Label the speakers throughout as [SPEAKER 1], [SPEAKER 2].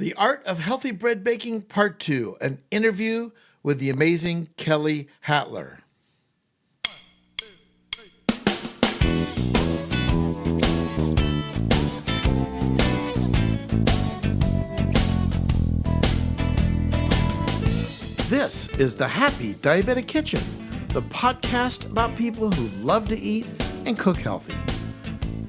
[SPEAKER 1] The Art of Healthy Bread Baking, Part 2, an interview with the amazing Kelly Hatler. This is the Happy Diabetic Kitchen, the podcast about people who love to eat and cook healthy.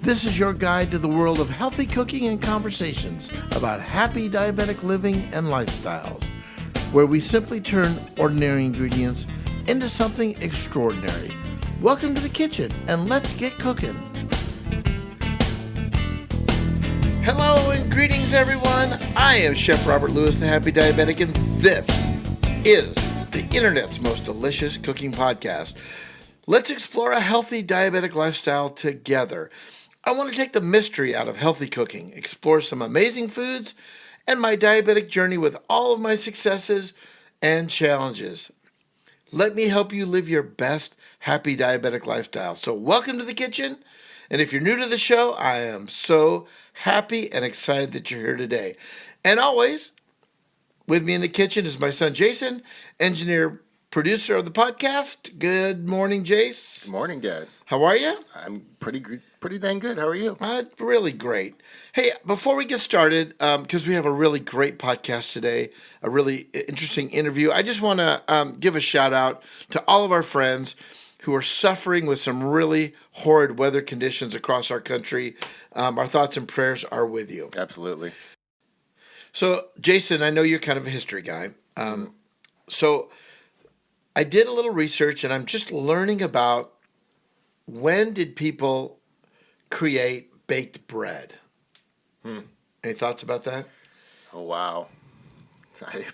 [SPEAKER 1] This is your guide to the world of healthy cooking and conversations about happy diabetic living and lifestyles, where we simply turn ordinary ingredients into something extraordinary. Welcome to the kitchen, and let's get cooking. Hello and greetings, everyone. I am Chef Robert Lewis, the Happy Diabetic, and this is the internet's most delicious cooking podcast. Let's explore a healthy diabetic lifestyle together. I want to take the mystery out of healthy cooking, explore some amazing foods, and my diabetic journey with all of my successes and challenges. Let me help you live your best happy diabetic lifestyle. So welcome to the kitchen. And if you're new to the show, I am so happy and excited that you're here today. And always, with me in the kitchen is my son Jason, engineer, producer of the podcast. Good morning, Jace.
[SPEAKER 2] Good morning, Dad.
[SPEAKER 1] How are you?
[SPEAKER 2] I'm pretty dang good. How are you?
[SPEAKER 1] Really great. Hey, before we get started, because we have a really great podcast today, a really interesting interview, I just want to give a shout out to all of our friends who are suffering with some really horrid weather conditions across our country. Our thoughts and prayers are with you.
[SPEAKER 2] Absolutely.
[SPEAKER 1] So, Jason, I know you're kind of a history guy. So I did a little research, and I'm just learning about when did people create baked bread? Any thoughts about that?
[SPEAKER 2] Oh, wow.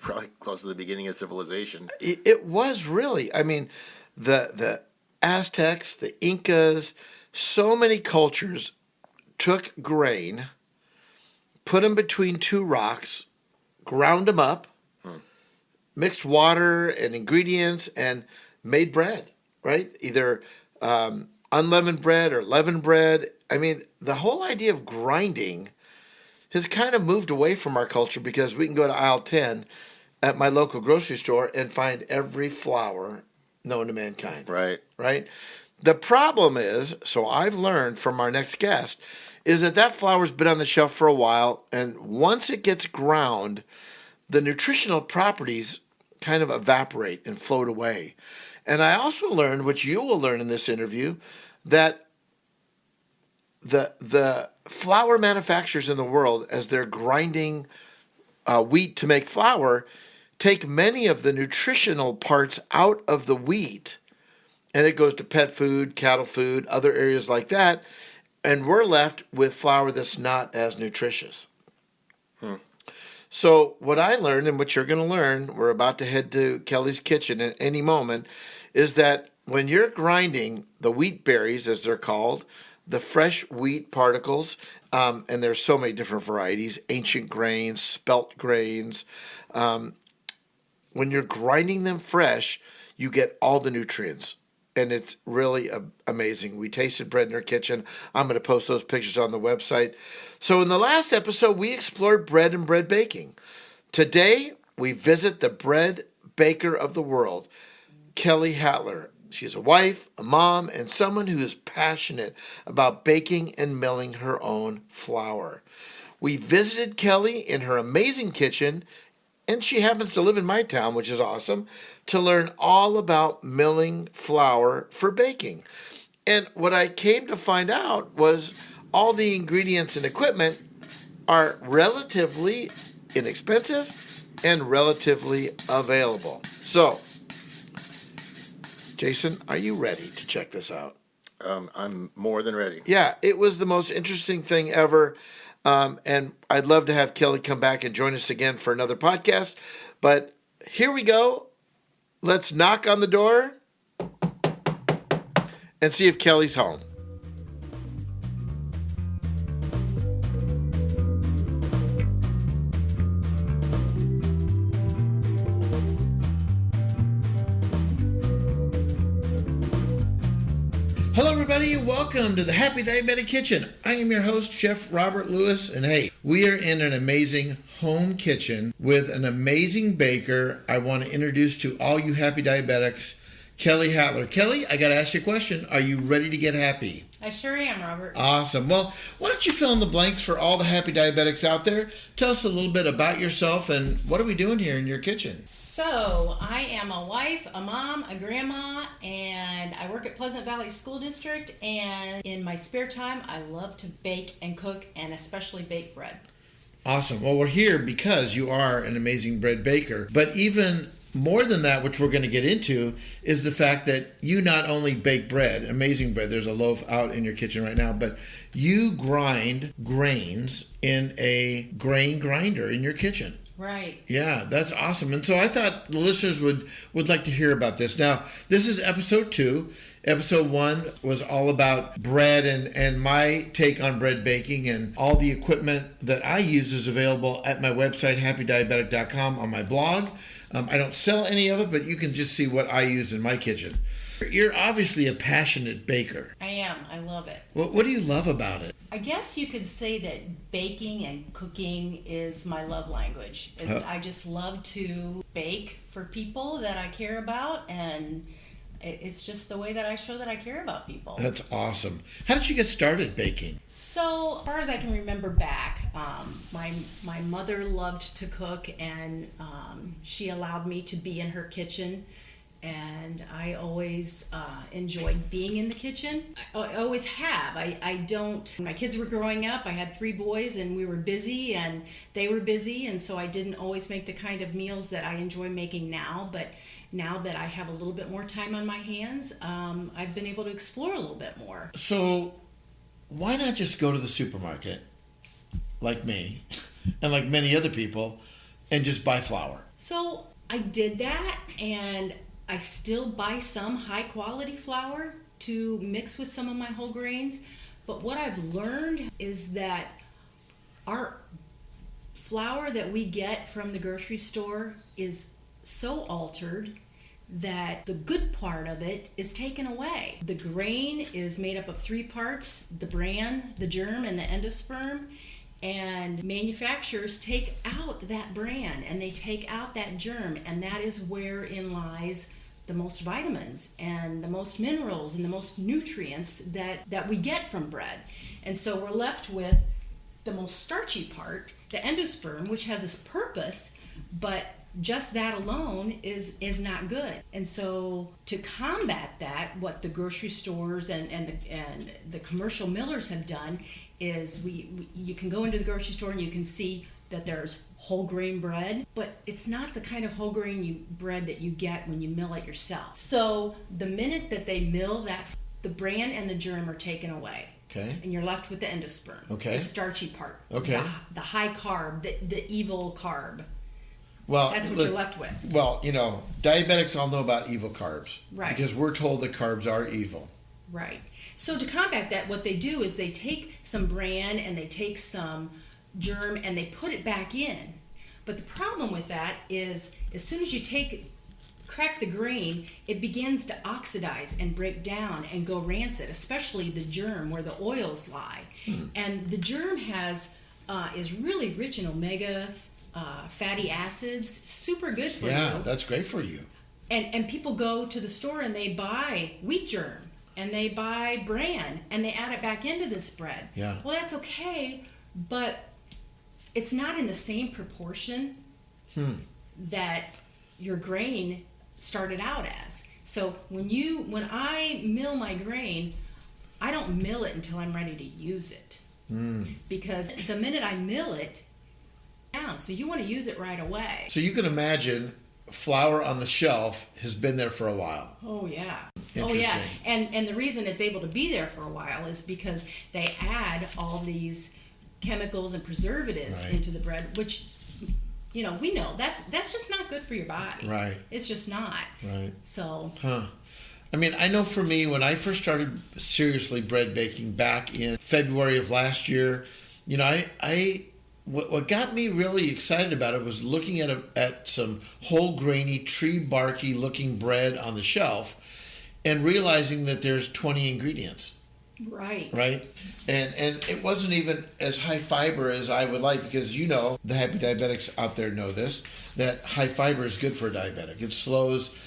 [SPEAKER 2] Probably close to the beginning of civilization.
[SPEAKER 1] It was really. I mean, the Aztecs, the Incas, so many cultures took grain, put them between two rocks, ground them up, mixed water and ingredients, and made bread, right? Either unleavened bread or leavened bread. I mean, the whole idea of grinding has kind of moved away from our culture because we can go to aisle 10 at my local grocery store and find every flour known to mankind. Right? The problem is, so I've learned from our next guest, is that flour's been on the shelf for a while, and once it gets ground, the nutritional properties kind of evaporate and float away. And I also learned, which you will learn in this interview, that the flour manufacturers in the world, as they're grinding wheat to make flour, take many of the nutritional parts out of the wheat, and it goes to pet food, cattle food, other areas like that, and we're left with flour that's not as nutritious. So what I learned, and what you're going to learn, we're about to head to Kelly's kitchen at any moment, is that when you're grinding the wheat berries, as they're called, the fresh wheat particles, and there's so many different varieties, ancient grains, spelt grains, when you're grinding them fresh, you get all the nutrients. And it's really amazing. We tasted bread in our kitchen. I'm going to post those pictures on the website. So in the last episode, we explored bread and bread baking. Today, we visit the bread baker of the world, Kelly Hatler. She's a wife, a mom, and someone who is passionate about baking and milling her own flour. We visited Kelly in her amazing kitchen, and she happens to live in my town, which is awesome, to learn all about milling flour for baking. And what I came to find out was all the ingredients and equipment are relatively inexpensive and relatively available. So, Jason, are you ready to check this out?
[SPEAKER 2] I'm more than ready.
[SPEAKER 1] Yeah, it was the most interesting thing ever. And I'd love to have Kelly come back and join us again for another podcast. But here we go. Let's knock on the door and see if Kelly's home. Hello, everybody. Welcome to the Happy Diabetic Kitchen. I am your host, Chef Robert Lewis, and hey, we are in an amazing home kitchen with an amazing baker. I want to introduce to all you happy diabetics, Kelly Hatler. Kelly, I got to ask you a question. Are you ready to get happy?
[SPEAKER 3] I sure am, Robert.
[SPEAKER 1] Awesome. Well, why don't you fill in the blanks for all the happy diabetics out there? Tell us a little bit about yourself and what are we doing here in your kitchen?
[SPEAKER 3] So, I am a wife, a mom, a grandma, and I work at Pleasant Valley School District. And in my spare time, I love to bake and cook, and especially bake bread.
[SPEAKER 1] Awesome. Well, we're here because you are an amazing bread baker. But even more than that, which we're going to get into, is the fact that you not only bake bread, amazing bread, there's a loaf out in your kitchen right now, but you grind grains in a grain grinder in your kitchen.
[SPEAKER 3] Right.
[SPEAKER 1] Yeah, that's awesome. And so I thought the listeners would like to hear about this. Now, this is episode 2. Episode 1 was all about bread and my take on bread baking, and all the equipment that I use is available at my website, happydiabetic.com, on my blog. I don't sell any of it, but you can just see what I use in my kitchen. You're obviously a passionate baker.
[SPEAKER 3] I am. I love it.
[SPEAKER 1] What do you love about it?
[SPEAKER 3] I guess you could say that baking and cooking is my love language. I just love to bake for people that I care about, and it's just the way that I show that I care about people.
[SPEAKER 1] That's awesome. How did you get started baking?
[SPEAKER 3] So, as far as I can remember back, my mother loved to cook, and she allowed me to be in her kitchen. And I always enjoyed being in the kitchen. I always have. I don't. When my kids were growing up, I had 3 boys, and we were busy, and they were busy, and so I didn't always make the kind of meals that I enjoy making now. But now that I have a little bit more time on my hands, I've been able to explore a little bit more.
[SPEAKER 1] So why not just go to the supermarket, like me, and like many other people, and just buy flour?
[SPEAKER 3] So I did that, and I still buy some high quality flour to mix with some of my whole grains. But what I've learned is that our flour that we get from the grocery store is so altered that the good part of it is taken away. The grain is made up of 3 parts: the bran, the germ, and the endosperm. And manufacturers take out that bran and they take out that germ, and that is wherein lies the most vitamins and the most minerals and the most nutrients that we get from bread. And so we're left with the most starchy part, the endosperm, which has its purpose, but just that alone is not good. And so to combat that, what the grocery stores and the commercial millers have done is you can go into the grocery store and you can see that there's whole grain bread, but it's not the kind of whole grain bread that you get when you mill it yourself. So the minute that they mill that, the bran and the germ are taken away.
[SPEAKER 1] Okay.
[SPEAKER 3] And you're left with the endosperm,
[SPEAKER 1] okay,
[SPEAKER 3] the starchy part,
[SPEAKER 1] okay,
[SPEAKER 3] the high carb, the evil carb.
[SPEAKER 1] Well,
[SPEAKER 3] that's what you're left with.
[SPEAKER 1] Well, diabetics all know about evil carbs.
[SPEAKER 3] Right.
[SPEAKER 1] Because we're told that carbs are evil.
[SPEAKER 3] Right. So to combat that, what they do is they take some bran and they take some germ and they put it back in. But the problem with that is as soon as you crack the grain, it begins to oxidize and break down and go rancid, especially the germ where the oils lie. And the germ is really rich in omega fatty acids, super good for you.
[SPEAKER 1] Yeah, that's great for you.
[SPEAKER 3] And people go to the store and they buy wheat germ and they buy bran and they add it back into this bread.
[SPEAKER 1] Yeah.
[SPEAKER 3] Well, that's okay, but it's not in the same proportion that your grain started out as. So when I mill my grain, I don't mill it until I'm ready to use it. Because the minute I mill it, so you want to use it right away.
[SPEAKER 1] So you can imagine flour on the shelf has been there for a while.
[SPEAKER 3] Oh yeah.
[SPEAKER 1] Interesting.
[SPEAKER 3] And the reason it's able to be there for a while is because they add all these chemicals and preservatives into the bread, which we know that's just not good for your body. Right. It's just not. Right. So.
[SPEAKER 1] I mean, I know for me, when I first started seriously bread baking back in February of last year, what got me really excited about it was looking at some whole grainy, tree barky looking bread on the shelf. and realizing that there's 20 ingredients.
[SPEAKER 3] Right.
[SPEAKER 1] Right? And it wasn't even as high fiber as I would like, because you know, the happy diabetics out there know this, that high fiber is good for a diabetic. It slows,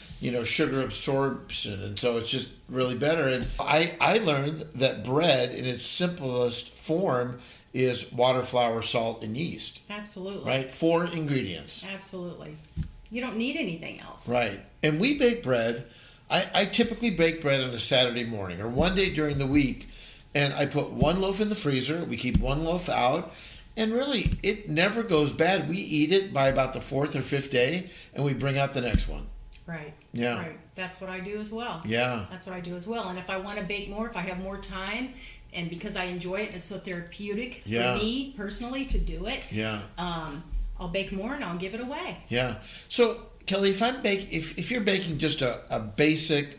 [SPEAKER 1] sugar absorption, and so it's just really better. And I learned that bread in its simplest form is water, flour, salt, and yeast.
[SPEAKER 3] Absolutely.
[SPEAKER 1] Right? 4 ingredients.
[SPEAKER 3] Absolutely. You don't need anything else.
[SPEAKER 1] Right. And we bake bread. I typically bake bread on a Saturday morning or one day during the week, and I put 1 loaf in the freezer. We keep 1 loaf out, and really, it never goes bad. We eat it by about the 4th or 5th day, and we bring out the next one.
[SPEAKER 3] Right.
[SPEAKER 1] Yeah.
[SPEAKER 3] Right. That's what I do as well.
[SPEAKER 1] Yeah.
[SPEAKER 3] That's what I do as well. And if I want to bake more, if I have more time, and because I enjoy it, it's so therapeutic for me personally to do it.
[SPEAKER 1] Yeah.
[SPEAKER 3] I'll bake more and I'll give it away.
[SPEAKER 1] Yeah. So Kelly, if you're baking just a basic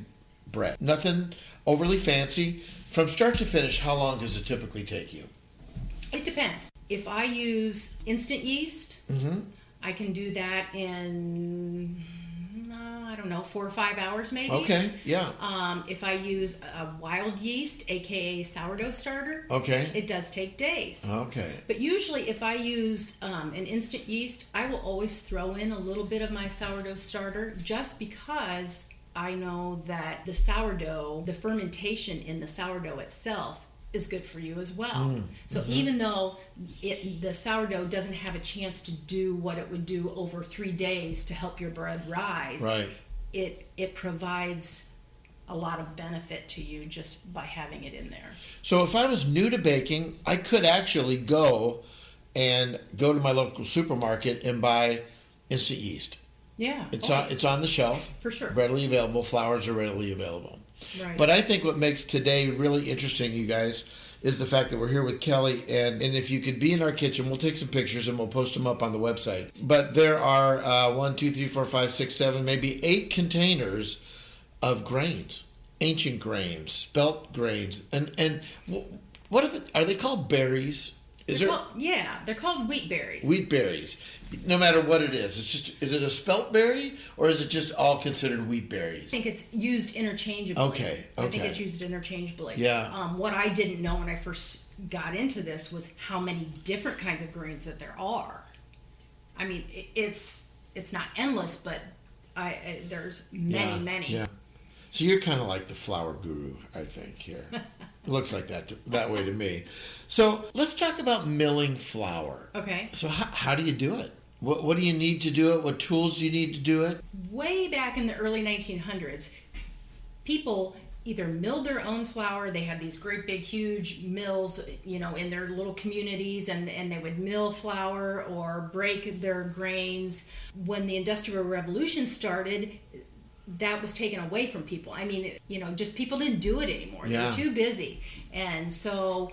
[SPEAKER 1] bread, nothing overly fancy, from start to finish, how long does it typically take you?
[SPEAKER 3] It depends. If I use instant yeast, I can do that in, I don't know, 4 or 5 hours maybe.
[SPEAKER 1] Okay, yeah.
[SPEAKER 3] If I use a wild yeast, aka sourdough starter,
[SPEAKER 1] Okay.
[SPEAKER 3] it does take days.
[SPEAKER 1] Okay.
[SPEAKER 3] But usually if I use an instant yeast, I will always throw in a little bit of my sourdough starter, just because I know that the sourdough, the fermentation in the sourdough itself is good for you as well. So even though the sourdough doesn't have a chance to do what it would do over 3 days to help your bread rise,
[SPEAKER 1] Right.
[SPEAKER 3] it provides a lot of benefit to you just by having it in there.
[SPEAKER 1] So if I was new to baking, I could actually go to my local supermarket and buy instant yeast.
[SPEAKER 3] Yeah.
[SPEAKER 1] It's on the shelf.
[SPEAKER 3] For sure.
[SPEAKER 1] Readily available. Flours are readily available.
[SPEAKER 3] Right.
[SPEAKER 1] But I think what makes today really interesting, you guys, is the fact that we're here with Kelly. And if you could be in our kitchen, we'll take some pictures and we'll post them up on the website. But there are 1, 2, 3, 4, 5, 6, 7, maybe 8 containers of grains. Ancient grains, spelt grains. And what are they called berries?
[SPEAKER 3] They're called wheat berries.
[SPEAKER 1] Wheat berries. No matter what it is, is it a spelt berry or is it just all considered wheat berries?
[SPEAKER 3] I think it's used interchangeably.
[SPEAKER 1] Okay.
[SPEAKER 3] I think it's used interchangeably.
[SPEAKER 1] Yeah.
[SPEAKER 3] What I didn't know when I first got into this was how many different kinds of grains that there are. I mean, it's not endless, but there's many.
[SPEAKER 1] Yeah. So you're kind of like the flour guru, I think, here. Looks like that way to me. So let's talk about milling flour.
[SPEAKER 3] Okay.
[SPEAKER 1] So how do you do it? What do you need to do it? What tools do you need to do it?
[SPEAKER 3] Way back in the early 1900s, people either milled their own flour. They had these great big huge mills, in their little communities, and they would mill flour or break their grains. When the Industrial Revolution started, that was taken away from people. I mean, just people didn't do it anymore.
[SPEAKER 1] Yeah.
[SPEAKER 3] They were too busy. And so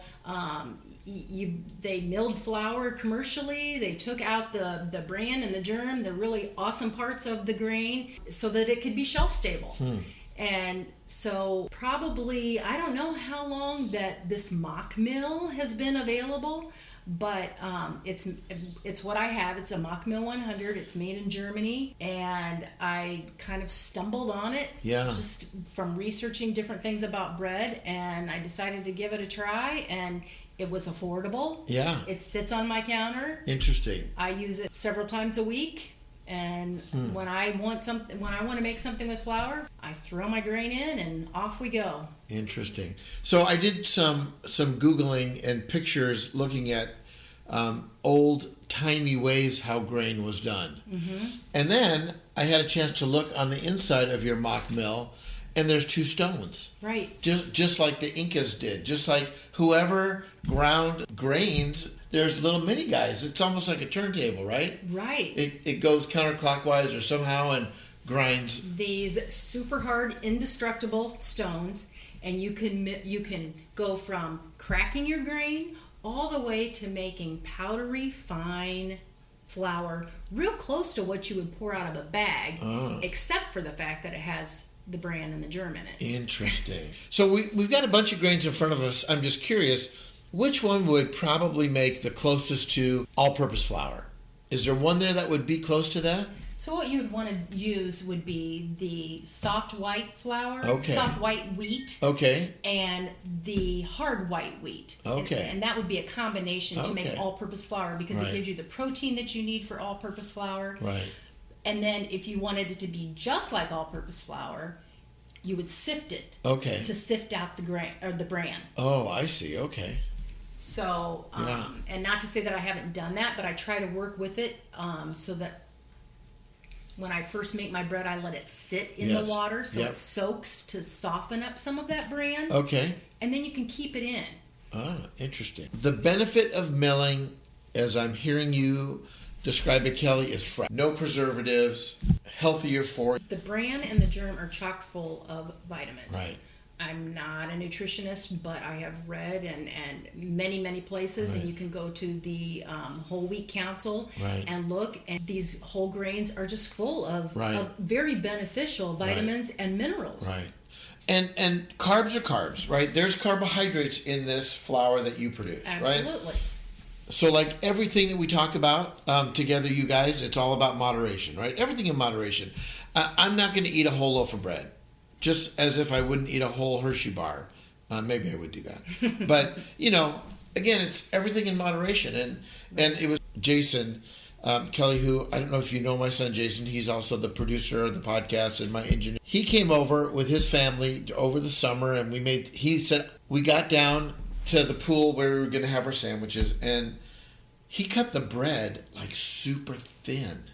[SPEAKER 3] they milled flour commercially. They took out the bran and the germ, the really awesome parts of the grain, so that it could be shelf stable. And so probably, I don't know how long that this mock mill has been available, but it's what I have. It's a Mock Mill 100. It's made in Germany, and I kind of stumbled on it just from researching different things about bread, and I decided to give it a try, and it was affordable.
[SPEAKER 1] Yeah.
[SPEAKER 3] It sits on my counter.
[SPEAKER 1] Interesting.
[SPEAKER 3] I use it several times a week. And when I want to make something with flour, I throw my grain in and off we go.
[SPEAKER 1] Interesting. So I did some Googling and pictures looking at old timey ways how grain was done. And then I had a chance to look on the inside of your mock mill, and there's 2 stones. Right. Just like the Incas did. Just like whoever ground grains, there's little mini guys. It's almost like a turntable, right?
[SPEAKER 3] Right.
[SPEAKER 1] It goes counterclockwise or somehow and grinds.
[SPEAKER 3] These super hard, indestructible stones, and you can go from cracking your grain all the way to making powdery fine flour, real close to what you would pour out of a bag, except for the fact that it has the bran and the germ in it.
[SPEAKER 1] Interesting. So we've got a bunch of grains in front of us. I'm just curious, which one would probably make the closest to all-purpose flour? Is there one there that would be close to that?
[SPEAKER 3] So what you would want to use would be the soft white flour,
[SPEAKER 1] Okay.
[SPEAKER 3] soft white wheat,
[SPEAKER 1] Okay.
[SPEAKER 3] and the hard white wheat.
[SPEAKER 1] Okay.
[SPEAKER 3] And that would be a combination to make
[SPEAKER 1] Okay.
[SPEAKER 3] all-purpose flour, because
[SPEAKER 1] Right.
[SPEAKER 3] it gives you the protein that you need for all-purpose flour.
[SPEAKER 1] Right.
[SPEAKER 3] And then if you wanted it to be just like all-purpose flour, you would sift it
[SPEAKER 1] Okay.
[SPEAKER 3] to sift out the grain or the bran.
[SPEAKER 1] Oh, I see. Okay.
[SPEAKER 3] So,
[SPEAKER 1] Yeah.
[SPEAKER 3] and not to say that I haven't done that, but I try to work with it so that when I first make my bread, I let it sit in
[SPEAKER 1] Yes.
[SPEAKER 3] the water so
[SPEAKER 1] Yep.
[SPEAKER 3] it soaks to soften up some of that bran,
[SPEAKER 1] Okay.
[SPEAKER 3] and then you can keep it in.
[SPEAKER 1] Ah, interesting. The benefit of milling, as I'm hearing you describe it, Kelly, is fresh. No preservatives, healthier for it.
[SPEAKER 3] The bran and the germ are chock full of vitamins.
[SPEAKER 1] Right.
[SPEAKER 3] I'm not a nutritionist, but I have read and many places,
[SPEAKER 1] Right.
[SPEAKER 3] and you can go to the Whole Wheat Council
[SPEAKER 1] Right.
[SPEAKER 3] and look, and these whole grains are just full of,
[SPEAKER 1] Right.
[SPEAKER 3] of very beneficial vitamins and minerals.
[SPEAKER 1] Right. And carbs are carbs, right? There's carbohydrates in this flour that you produce, right?
[SPEAKER 3] Absolutely.
[SPEAKER 1] So, like everything that we talk about together, you guys, it's all about moderation, right? Everything in moderation. I'm not going to eat a whole loaf of bread, just as if I wouldn't eat a whole Hershey bar. Maybe I would do that. But, again, it's everything in moderation. And it was Jason, Kelly, who, I don't know if you know my son Jason, he's also the producer of the podcast and my engineer. He came over with his family over the summer, and he said, we got down to the pool where we were going to have our sandwiches, and he cut the bread like super thin.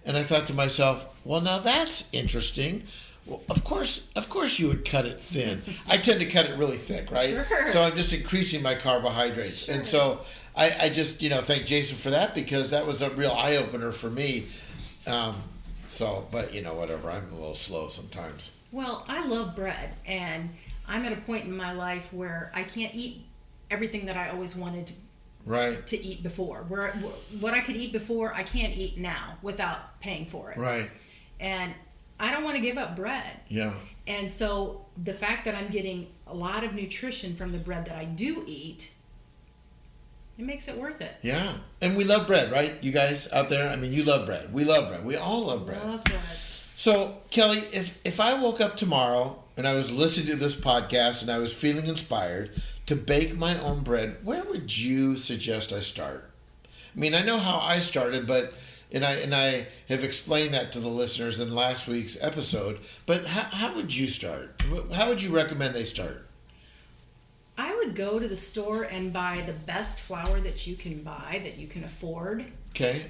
[SPEAKER 1] And I thought to myself, well, now that's interesting. Well, of course you would cut it thin. I tend to cut it really thick, right?
[SPEAKER 3] Sure.
[SPEAKER 1] So I'm just increasing my carbohydrates.
[SPEAKER 3] Sure.
[SPEAKER 1] And so I just, thank Jason for that, because that was a real eye-opener for me. But, whatever. I'm a little slow sometimes.
[SPEAKER 3] Well, I love bread, and I'm at a point in my life where I can't eat everything that I always wanted
[SPEAKER 1] Right.
[SPEAKER 3] to eat before. What I could eat before, I can't eat now without paying for it.
[SPEAKER 1] Right.
[SPEAKER 3] And I don't want to give up bread.
[SPEAKER 1] Yeah.
[SPEAKER 3] And so the fact that I'm getting a lot of nutrition from the bread that I do eat, it makes it worth it.
[SPEAKER 1] Yeah. And we love bread, right? You guys out there, I mean, you love bread. We love bread. We all love bread.
[SPEAKER 3] Love bread.
[SPEAKER 1] So, Kelly, if I woke up tomorrow and I was listening to this podcast and I was feeling inspired to bake my own bread, where would you suggest I start? I mean, I know how I started, but and I have explained that to the listeners in last week's episode. But how would you start? How would you recommend they start?
[SPEAKER 3] I would go to the store and buy the best flour that you can buy, that you can afford,
[SPEAKER 1] Okay.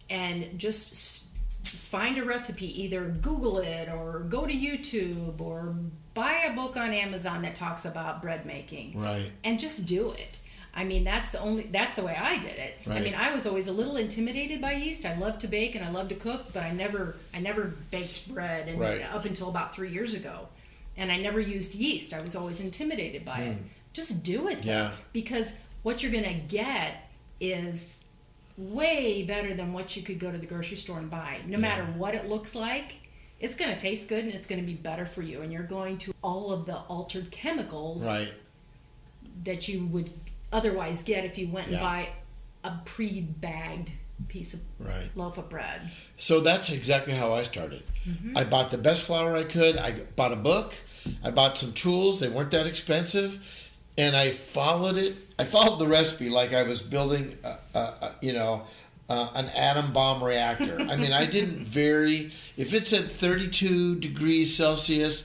[SPEAKER 3] and just find a recipe. Either Google it or go to YouTube or buy a book on Amazon that talks about bread making.
[SPEAKER 1] Right.
[SPEAKER 3] And just do it. I mean, that's the way I did it.
[SPEAKER 1] Right.
[SPEAKER 3] I mean, I was always a little intimidated by yeast. I love to bake and I love to cook, but I never baked bread
[SPEAKER 1] Right.
[SPEAKER 3] up until about 3 years ago. And I never used yeast. I was always intimidated by it. Just do it, though,
[SPEAKER 1] Yeah.
[SPEAKER 3] because what you're going to get is way better than what you could go to the grocery store and buy. No matter what it looks like, it's going to taste good and it's going to be better for you. And you're going to all of the altered chemicals
[SPEAKER 1] Right.
[SPEAKER 3] that you would otherwise get if you went and
[SPEAKER 1] Yeah.
[SPEAKER 3] buy a pre-bagged piece of
[SPEAKER 1] Right.
[SPEAKER 3] loaf of bread.
[SPEAKER 1] So that's exactly how I started. I bought the best flour I could. I bought a book. I bought some tools. They weren't that expensive. And I followed it. I followed the recipe like I was building, an atom bomb reactor. I mean, I didn't vary. If it's at 32 degrees Celsius,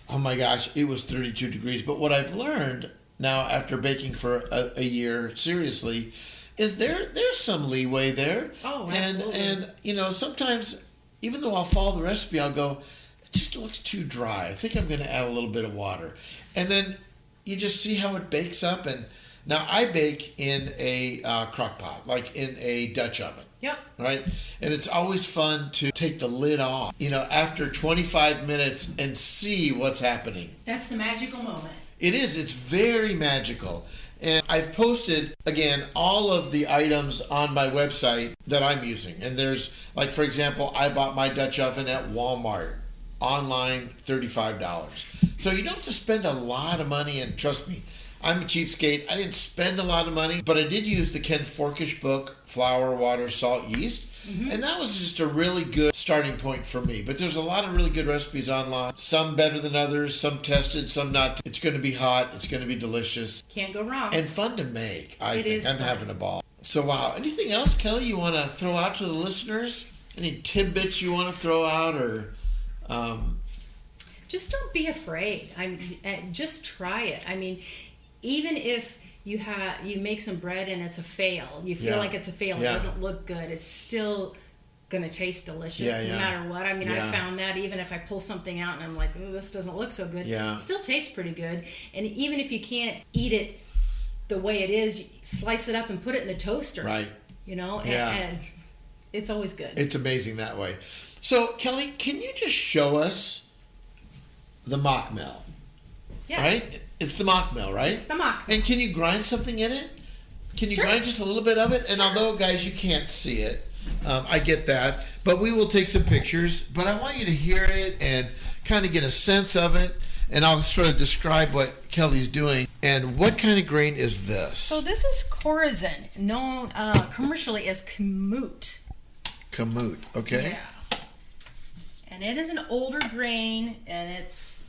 [SPEAKER 1] oh my gosh, it was 32 degrees. But what I've learned now after baking for a year, seriously, is there's some leeway there.
[SPEAKER 3] Oh, absolutely.
[SPEAKER 1] And sometimes, even though I'll follow the recipe, I'll go, it just looks too dry. I think I'm going to add a little bit of water. And then you just see how it bakes up. And now I bake in a crock pot, like in a Dutch oven.
[SPEAKER 3] Yep.
[SPEAKER 1] Right? And it's always fun to take the lid off, after 25 minutes and see what's happening.
[SPEAKER 3] That's the magical moment.
[SPEAKER 1] It is. It's very magical. And I've posted, again, all of the items on my website that I'm using. And there's, like, for example, I bought my Dutch oven at Walmart. Online, $35. So you don't have to spend a lot of money. And trust me, I'm a cheapskate. I didn't spend a lot of money, but I did use the Ken Forkish book, Flour, Water, Salt, Yeast. And that was just a really good starting point for me. But there's a lot of really good recipes online. Some better than others, some tested, some not. It's going to be hot. It's going to be delicious.
[SPEAKER 3] Can't go wrong.
[SPEAKER 1] And fun to make, I think. I'm
[SPEAKER 3] fun.
[SPEAKER 1] having a ball. So, wow. Anything else, Kelly, you want to throw out to the listeners? Any tidbits you want to throw out or...
[SPEAKER 3] Just don't be afraid. Just try it. I mean, even if you make some bread and it's a fail, you feel like it's a fail, it doesn't look good, it's still going to taste delicious no matter what. I mean, I found that even if I pull something out and I'm like, oh, this doesn't look so good, it still tastes pretty good. And even if you can't eat it the way it is, you slice it up and put it in the toaster.
[SPEAKER 1] Right.
[SPEAKER 3] You know, and it's always good.
[SPEAKER 1] It's amazing that way. So, Kelly, can you just show us the mock mill?
[SPEAKER 3] Yes.
[SPEAKER 1] Right? It's the mock mill, right?
[SPEAKER 3] It's the mock mill.
[SPEAKER 1] And can you grind something in it? Can you grind just a little bit of it? And although, guys, you can't see it, I get that. But we will take some pictures. But I want you to hear it and kind of get a sense of it. And I'll sort of describe what Kelly's doing. And what kind of grain is this?
[SPEAKER 3] So this is Corazin, known commercially as Kamut.
[SPEAKER 1] Kamut, okay.
[SPEAKER 3] Yeah. And it is an older grain, and it's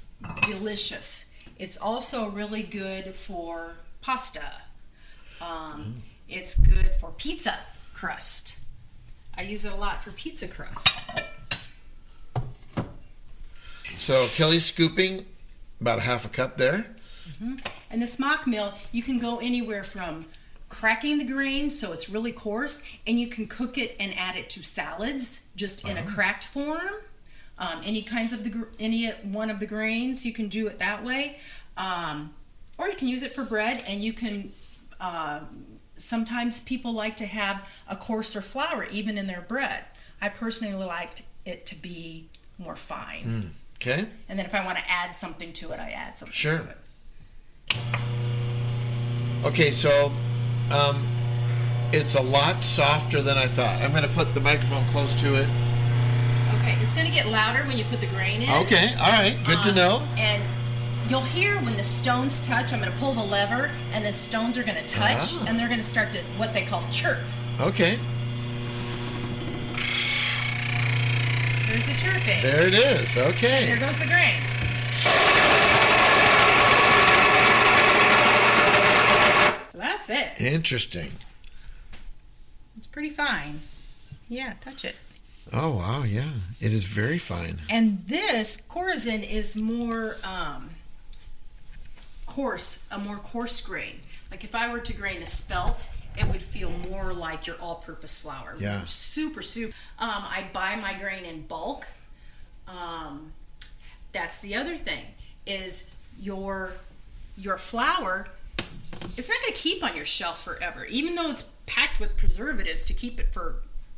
[SPEAKER 3] delicious. It's also really good for pasta. It's good for pizza crust. I use it a lot for pizza crust.
[SPEAKER 1] So Kelly's scooping about a half a cup there.
[SPEAKER 3] Mm-hmm. And this mock mill, you can go anywhere from cracking the grain so it's really coarse, and you can cook it and add it to salads just in a cracked form. Any one of the grains, you can do it that way, or you can use it for bread. And you can. Sometimes people like to have a coarser flour even in their bread. I personally liked it to be more fine.
[SPEAKER 1] Okay.
[SPEAKER 3] And then if I want to add something to it, I add something
[SPEAKER 1] to
[SPEAKER 3] it.
[SPEAKER 1] Okay, so it's a lot softer than I thought. I'm going to put the microphone close to it.
[SPEAKER 3] Okay, it's going to get louder when you put the grain in.
[SPEAKER 1] Okay, all right, good to know.
[SPEAKER 3] And you'll hear when the stones touch. I'm going to pull the lever, and the stones are going to touch, and they're going to start to what they call chirp.
[SPEAKER 1] Okay.
[SPEAKER 3] There's the chirping.
[SPEAKER 1] There it is. Okay.
[SPEAKER 3] Here goes the grain. So that's it.
[SPEAKER 1] Interesting.
[SPEAKER 3] It's pretty fine. Yeah, touch it.
[SPEAKER 1] Oh, wow, yeah. It is very fine.
[SPEAKER 3] And this Corazin is more coarse, a more coarse grain. Like if I were to grain the spelt, it would feel more like your all-purpose flour.
[SPEAKER 1] Yeah.
[SPEAKER 3] Super. I buy my grain in bulk. That's the other thing, is your flour, it's not going to keep on your shelf forever. Even though it's packed with preservatives to keep it for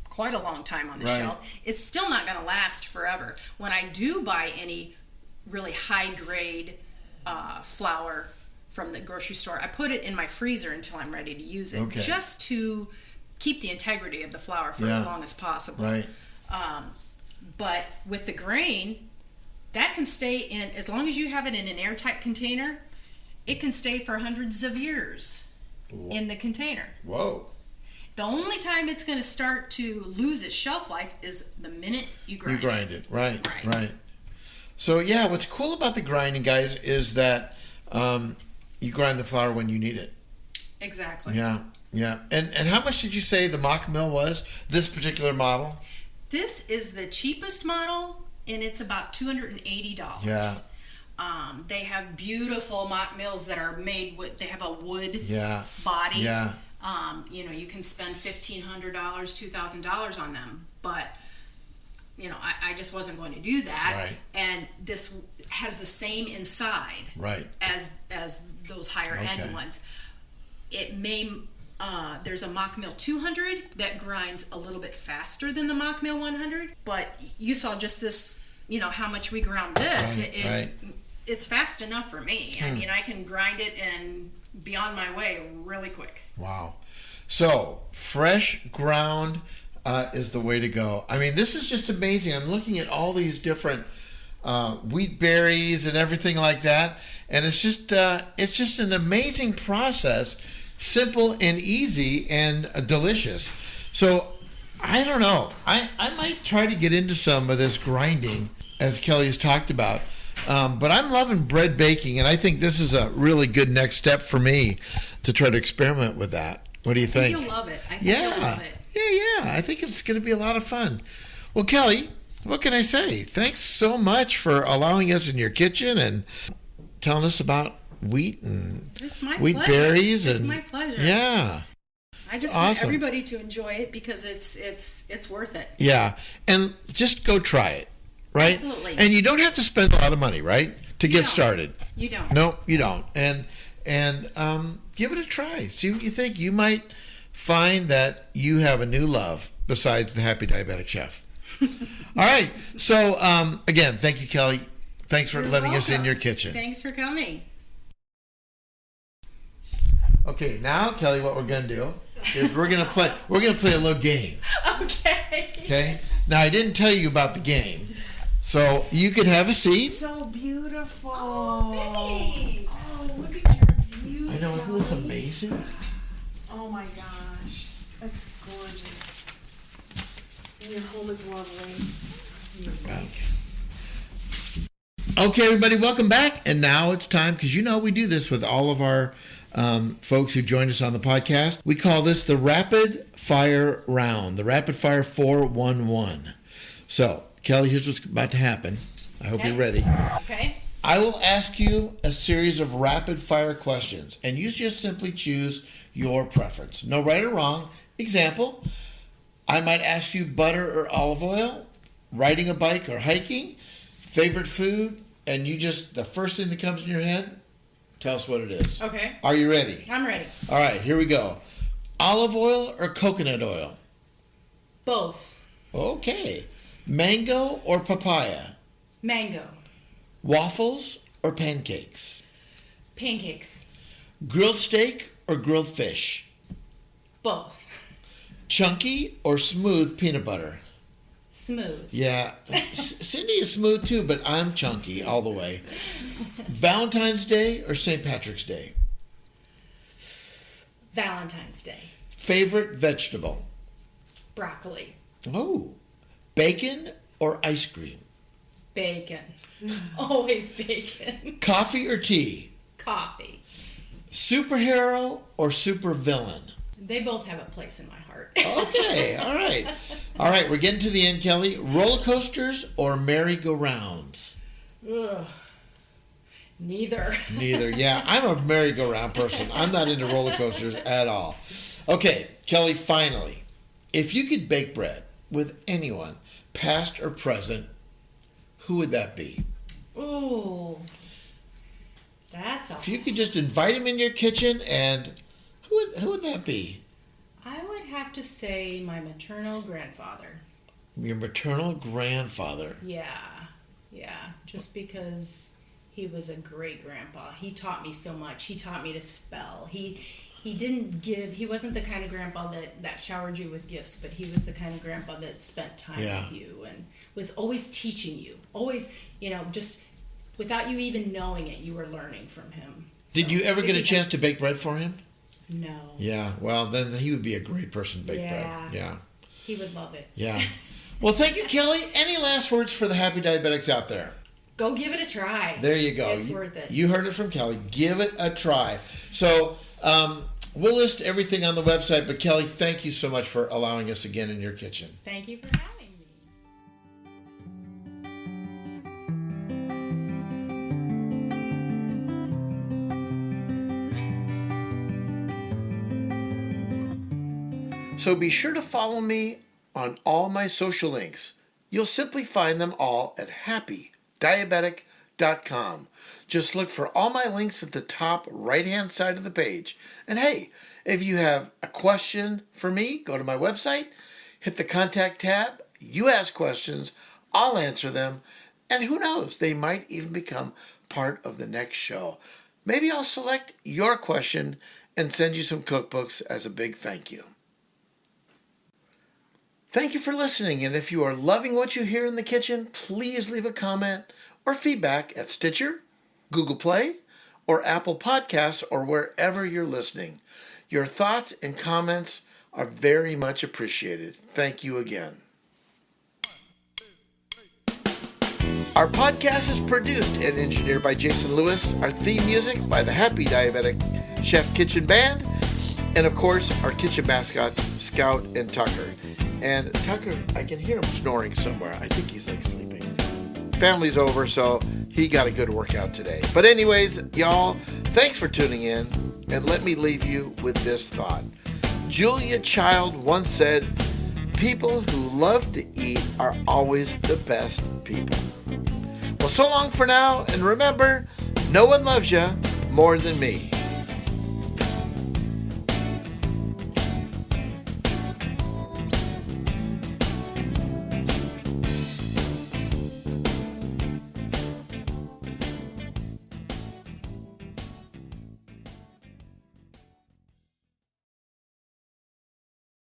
[SPEAKER 3] quite a long time on the shelf, it's still not going to last forever. When I do buy any really high-grade flour from the grocery store, I put it in my freezer until I'm ready to use it, just to keep the integrity of the flour for as long as possible.
[SPEAKER 1] Right.
[SPEAKER 3] But with the grain, that can stay in, as long as you have it in an airtight container, it can stay for hundreds of years in the container.
[SPEAKER 1] Whoa.
[SPEAKER 3] The only time it's going to start to lose its shelf life is the minute you grind it.
[SPEAKER 1] You grind it, right. So, yeah, what's cool about the grinding, guys, is that you grind the flour when you need it.
[SPEAKER 3] Exactly.
[SPEAKER 1] Yeah. And how much did you say the mock mill was, this particular model?
[SPEAKER 3] This is the cheapest model, and it's about $280.
[SPEAKER 1] Yeah.
[SPEAKER 3] They have beautiful mock mills that are made with, they have a wood body.
[SPEAKER 1] Yeah.
[SPEAKER 3] You can spend $1,500, $2,000 on them, but I just wasn't going to do that.
[SPEAKER 1] Right.
[SPEAKER 3] And this has the same inside as those higher end ones. It may there's a Mock Mill 200 that grinds a little bit faster than the Mock Mill 100, but you saw just this, how much we ground this. It's fast enough for me. I mean, I can grind it and be on my way really quick.
[SPEAKER 1] Wow. So, fresh ground is the way to go. I mean, this is just amazing. I'm looking at all these different wheat berries and everything like that. And it's just an amazing process, simple and easy and delicious. So I don't know. I might try to get into some of this grinding, as Kelly has talked about. But I'm loving bread baking, and I think this is a really good next step for me to try to experiment with that. What do you think?
[SPEAKER 3] You'll love it. I think you'll love it.
[SPEAKER 1] Yeah. I think it's going to be a lot of fun. Well, Kelly, what can I say? Thanks so much for allowing us in your kitchen and telling us about wheat and wheat berries.
[SPEAKER 4] It's my pleasure.
[SPEAKER 1] Yeah.
[SPEAKER 4] I just want everybody to enjoy it because it's worth it.
[SPEAKER 1] Yeah, and just go try it, right?
[SPEAKER 4] Absolutely.
[SPEAKER 1] And you don't have to spend a lot of money, right, to get started.
[SPEAKER 4] You don't.
[SPEAKER 1] No, you don't. And give it a try. See what you think. You might find that you have a new love besides the Happy Diabetic Chef. All right. So again, thank you, Kelly. Thanks for letting us in your kitchen.
[SPEAKER 4] Thanks for coming.
[SPEAKER 1] Okay, now Kelly, what we're gonna do is we're gonna play a little game.
[SPEAKER 4] Okay.
[SPEAKER 1] Okay. Now I didn't tell you about the game, so you can have a seat.
[SPEAKER 5] So beautiful.
[SPEAKER 4] Thanks.
[SPEAKER 5] Oh, look at your view.
[SPEAKER 1] I know, isn't this amazing?
[SPEAKER 5] Oh my gosh, that's gorgeous. And your home is lovely.
[SPEAKER 1] Okay, everybody, welcome back. And now it's time, because we do this with all of our folks who joined us on the podcast. We call this the Rapid Fire Round, the Rapid Fire 411. So, Kelly, here's what's about to happen. I hope you're ready.
[SPEAKER 4] Okay.
[SPEAKER 1] I will ask you a series of rapid fire questions, and you just simply choose your preference. No right or wrong. Example, I might ask you butter or olive oil, riding a bike or hiking, favorite food, and you just, the first thing that comes in your head, tell us what it is.
[SPEAKER 4] Okay.
[SPEAKER 1] Are you ready?
[SPEAKER 4] I'm ready.
[SPEAKER 1] All right, here we go. Olive oil or coconut oil?
[SPEAKER 3] Both.
[SPEAKER 1] Okay. Mango or papaya?
[SPEAKER 3] Mango.
[SPEAKER 1] Waffles or pancakes?
[SPEAKER 3] Pancakes.
[SPEAKER 1] Grilled steak or grilled fish?
[SPEAKER 3] Both.
[SPEAKER 1] Chunky or smooth peanut butter?
[SPEAKER 3] Smooth.
[SPEAKER 1] Yeah, Cindy is smooth too, but I'm chunky all the way. Valentine's Day or St. Patrick's Day?
[SPEAKER 3] Valentine's Day.
[SPEAKER 1] Favorite vegetable?
[SPEAKER 3] Broccoli.
[SPEAKER 1] Oh, bacon or ice cream?
[SPEAKER 3] Bacon. Always bacon.
[SPEAKER 1] Coffee or tea?
[SPEAKER 3] Coffee.
[SPEAKER 1] Superhero or supervillain?
[SPEAKER 3] They both have a place in my heart.
[SPEAKER 1] Okay, all right. All right, we're getting to the end, Kelly. Roller coasters or merry-go-rounds?
[SPEAKER 3] Ugh. Neither.
[SPEAKER 1] Neither. Yeah, I'm a merry-go-round person. I'm not into roller coasters at all. Okay, Kelly, finally, if you could bake bread with anyone, past or present, who would that be?
[SPEAKER 3] Ooh. That's a...
[SPEAKER 1] If you could just invite him in your kitchen, and who would that be?
[SPEAKER 3] I would have to say my maternal grandfather.
[SPEAKER 1] Your maternal grandfather.
[SPEAKER 3] Yeah. Just because he was a great grandpa. He taught me so much. He taught me to spell. He wasn't the kind of grandpa that showered you with gifts, but he was the kind of grandpa that spent time with you and was always teaching you. Always, just without you even knowing it, you were learning from him.
[SPEAKER 1] Did you ever get a chance to bake bread for him?
[SPEAKER 3] No.
[SPEAKER 1] Yeah, well, then he would be a great person to bake bread. Yeah.
[SPEAKER 3] He would love it.
[SPEAKER 1] Yeah. Well, thank you, Kelly. Any last words for the happy diabetics out there?
[SPEAKER 3] Go give it a try.
[SPEAKER 1] There you go.
[SPEAKER 3] It's worth it.
[SPEAKER 1] You heard it from Kelly. Give it a try. So we'll list everything on the website, but Kelly, thank you so much for allowing us again in your kitchen.
[SPEAKER 3] Thank you for having me.
[SPEAKER 1] So be sure to follow me on all my social links. You'll simply find them all at happydiabetic.com. Just look for all my links at the top right-hand side of the page. And hey, if you have a question for me, go to my website, hit the contact tab, you ask questions, I'll answer them, and who knows, they might even become part of the next show. Maybe I'll select your question and send you some cookbooks as a big thank you. Thank you for listening, and if you are loving what you hear in the kitchen, please leave a comment or feedback at Stitcher, Google Play, or Apple Podcasts, or wherever you're listening. Your thoughts and comments are very much appreciated. Thank you again. Our podcast is produced and engineered by Jason Lewis. Our theme music by the Happy Diabetic Chef Kitchen Band. And of course, our kitchen mascots, Scout and Tucker. And Tucker, I can hear him snoring somewhere. I think he's like sleeping. Family's over, so he got a good workout today. But anyways, y'all, thanks for tuning in. And let me leave you with this thought. Julia Child once said, "People who love to eat are always the best people." Well, so long for now, and remember, no one loves you more than me.